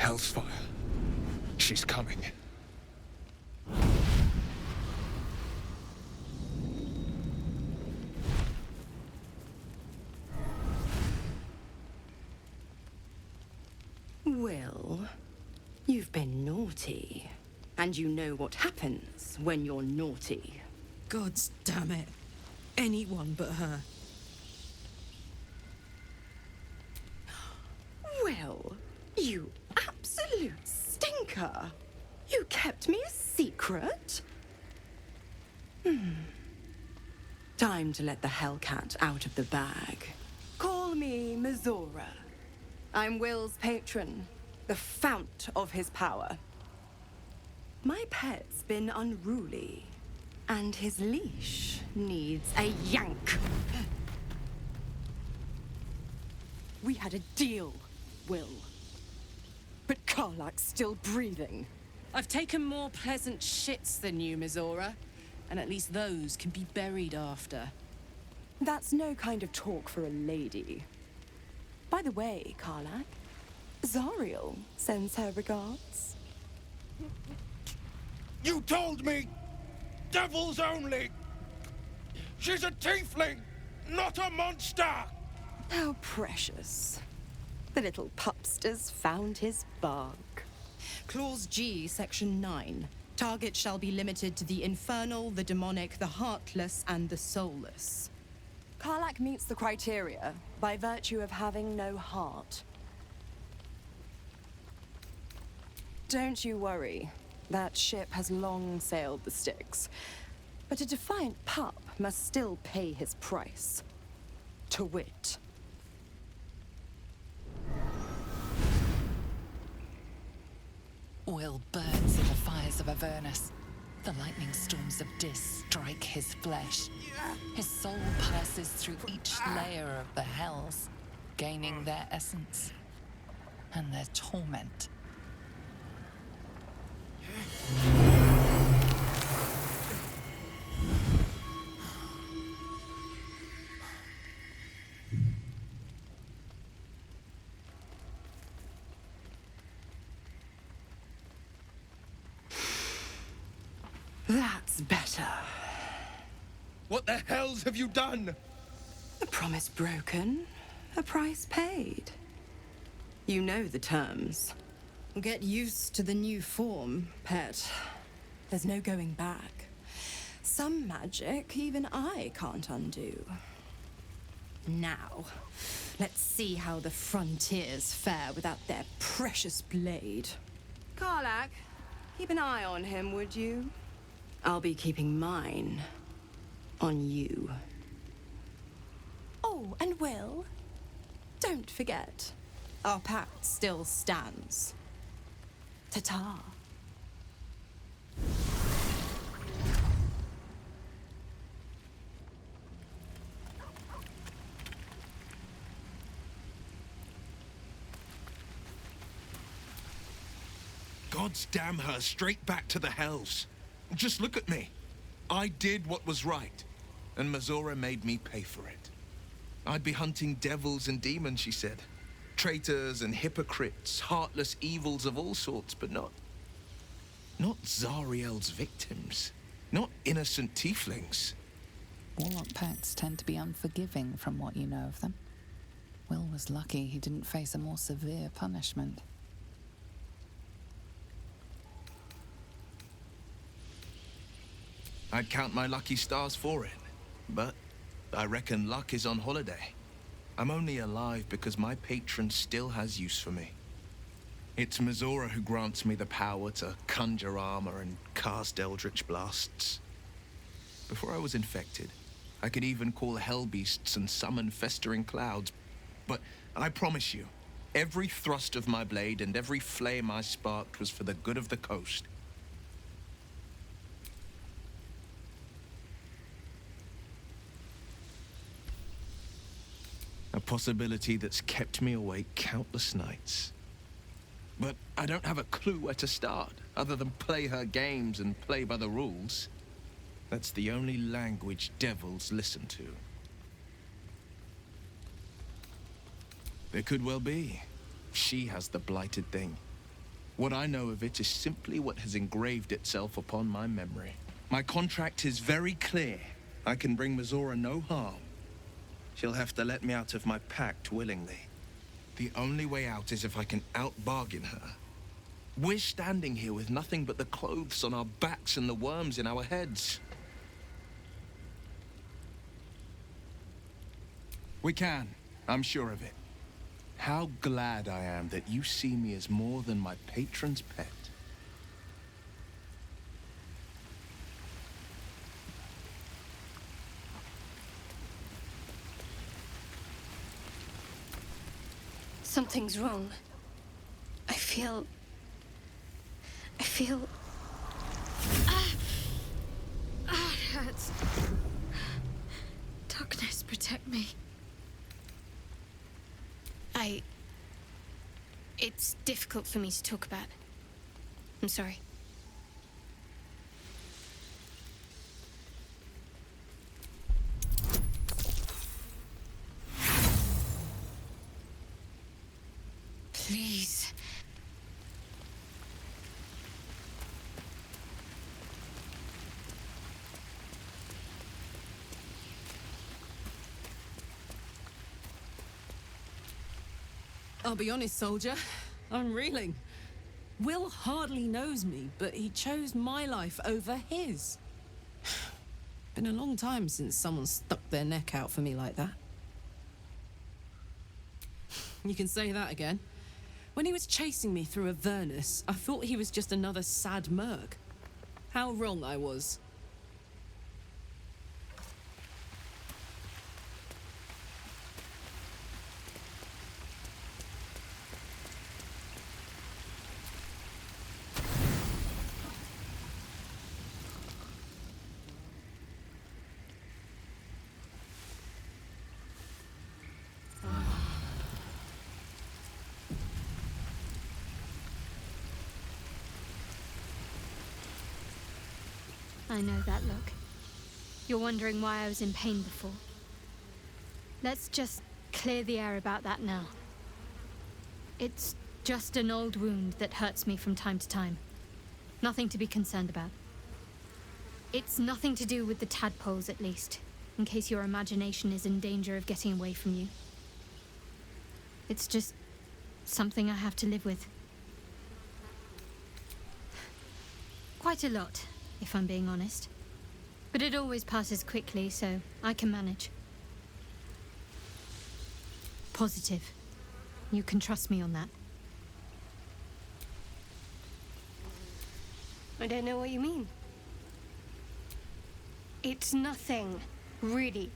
Hellfire. She's coming. Will, you've been naughty. And you know what happens when you're naughty. Gods damn it. Anyone but her. Will, you absolute stinker. You kept me a secret? Time to let the Hellcat out of the bag. Call me Mizora. I'm Will's patron, the fount of his power. My pet's been unruly, and his leash needs a yank. We had a deal, Will. But Karlak's still breathing. I've taken more pleasant shits than you, Mizora, and at least those can be buried after. That's no kind of talk for a lady. By the way, Karlak, Zariel sends her regards. You told me! Devils only! She's a tiefling, not a monster! How precious. The little pupster's found his bark. Clause G, Section 9. Target shall be limited to the infernal, the demonic, the heartless, and the soulless. Karlak meets the criteria by virtue of having no heart. Don't you worry. That ship has long sailed the Styx. But a defiant pup must still pay his price. To wit. Will burns in the fires of Avernus. The lightning storms of Dis strike his flesh. His soul passes through each layer of the hells, gaining their essence and their torment. That's better. What the hells have you done? A promise broken, a price paid. You know the terms. Get used to the new form, pet. There's no going back. Some magic even I can't undo. Now, let's see how the frontiers fare without their precious blade. Karlak, keep an eye on him, would you? I'll be keeping mine on you. Oh, and Will, don't forget, our pact still stands. Ta-ta. Gods damn her, straight back to the hells. Just look at me. I did what was right, and Mizora made me pay for it. I'd be hunting devils and demons, she said. Traitors and hypocrites, heartless evils of all sorts, but not Zariel's victims. Not innocent tieflings. Warlock pets tend to be unforgiving from what you know of them. Will was lucky he didn't face a more severe punishment. I'd count my lucky stars for it, but I reckon luck is on holiday. I'm only alive because my patron still has use for me. It's Mizora who grants me the power to conjure armor and cast eldritch blasts. Before I was infected, I could even call hell beasts and summon festering clouds. But I promise you, every thrust of my blade and every flame I sparked was for the good of the coast. A possibility that's kept me awake countless nights. But I don't have a clue where to start, other than play her games and play by the rules. That's the only language devils listen to. It could well be. She has the blighted thing. What I know of it is simply what has engraved itself upon my memory. My contract is very clear. I can bring Mizora no harm. She'll have to let me out of my pact willingly. The only way out is if I can out-bargain her. We're standing here with nothing but the clothes on our backs and the worms in our heads. We can. I'm sure of it. How glad I am that you see me as more than my patron's pet. Something's wrong. I feel... it hurts. Darkness, protect me. It's difficult for me to talk about. I'm sorry. Please. I'll be honest, soldier. I'm reeling. Will hardly knows me, but he chose my life over his. Been a long time since someone stuck their neck out for me like that. You can say that again. When he was chasing me through Avernus, I thought he was just another sad merc. How wrong I was. I know that look. You're wondering why I was in pain before. Let's just clear the air about that now. It's just an old wound that hurts me from time to time. Nothing to be concerned about. It's nothing to do with the tadpoles, at least, in case your imagination is in danger of getting away from you. It's just something I have to live with. Quite a lot, if I'm being honest. But it always passes quickly, so I can manage. Positive. You can trust me on that. I don't know what you mean. It's nothing, really.